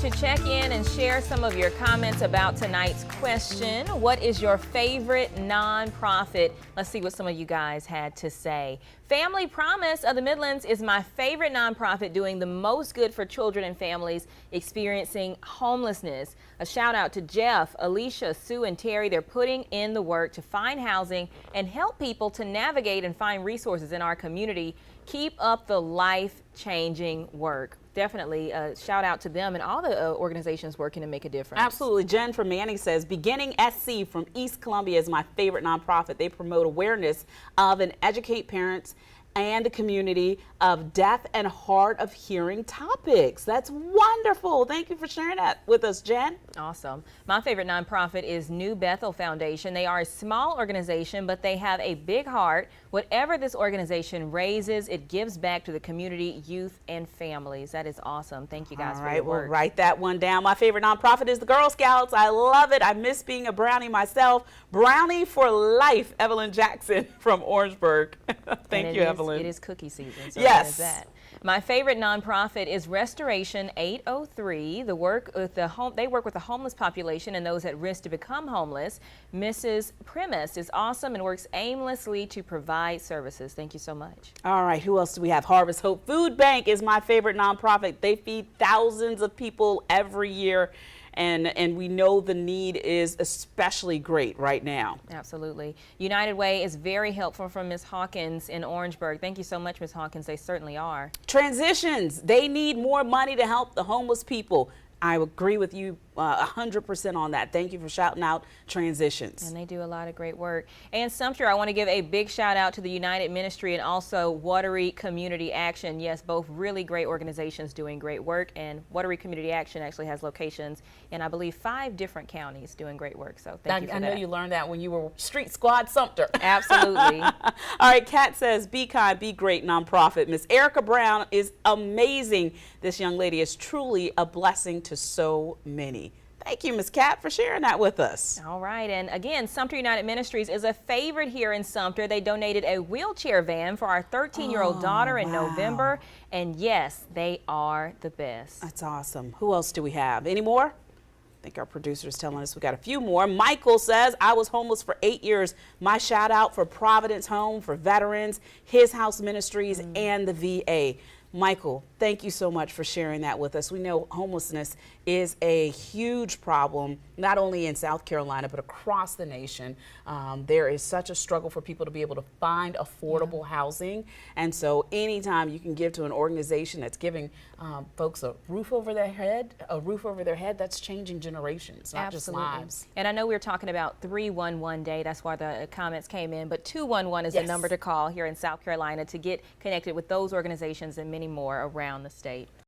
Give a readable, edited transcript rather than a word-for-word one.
to check in and share some of your comments about tonight's question. What is your favorite nonprofit? Let's see what some of you guys had to say. Family Promise of the Midlands is my favorite nonprofit, doing the most good for children and families experiencing homelessness. A shout out to Jeff, Alicia, Sue, and Terry. They're putting in the work to find housing and help people to navigate and find resources in our community. Keep up the life-changing work. Definitely shout out to them and all the organizations working to make a difference. Absolutely. Jen from Manning says, Beginning SC from East Columbia is my favorite nonprofit. They promote awareness of and educate parents and the community of deaf and hard of hearing topics. That's wonderful. Thank you for sharing that with us, Jen. Awesome. My favorite nonprofit is New Bethel Foundation. They are a small organization, but they have a big heart. Whatever this organization raises, it gives back to the community, youth, and families. That is awesome. Thank you guys for your work. We'll write that one down. My favorite nonprofit is the Girl Scouts. I love it. I miss being a brownie myself. Brownie for life, Evelyn Jackson from Orangeburg. Thank you, Evelyn. It is cookie season, so yes. There's that. My favorite nonprofit is Restoration 803. They work with the homeless population and those at risk to become homeless. Mrs. Primus is awesome and works aimlessly to provide services. Thank you so much. All right, who else do we have? Harvest Hope Food Bank is my favorite nonprofit. They feed thousands of people every year. And we know the need is especially great right now. Absolutely. United Way is very helpful from Ms. Hawkins in Orangeburg. Thank you so much, Ms. Hawkins. They certainly are. Transitions. They need more money to help the homeless people. I agree with you 100% on that. Thank you for shouting out Transitions. And they do a lot of great work. And Sumter, I want to give a big shout out to the United Ministry and also Watery Community Action. Yes, both really great organizations doing great work. And Watery Community Action actually has locations in, I believe, 5 different counties doing great work. So thank you for that. I know you learned that when you were Street Squad Sumter. Absolutely. All right, Kat says, Be Kind, Be Great nonprofit. Miss Erica Brown is amazing. This young lady is truly a blessing to so many. Thank you, Ms. Kat, for sharing that with us. All right. And again, Sumter United Ministries is a favorite here in Sumter. They donated a wheelchair van for our 13-year-old daughter in November. And yes, they are the best. That's awesome. Who else do we have? Any more? I think our producer is telling us we got a few more. Michael says, I was homeless for 8 years. My shout out for Providence Home for Veterans, His House Ministries, and the VA. Michael, thank you so much for sharing that with us. We know homelessness is a huge problem, not only in South Carolina, but across the nation. There is such a struggle for people to be able to find affordable housing. And so anytime you can give to an organization that's giving folks a roof over their head, that's changing generations, not just lives. And I know we were talking about 311 Day. That's why the comments came in. But 211 is the number to call here in South Carolina to get connected with those organizations and many more around the state.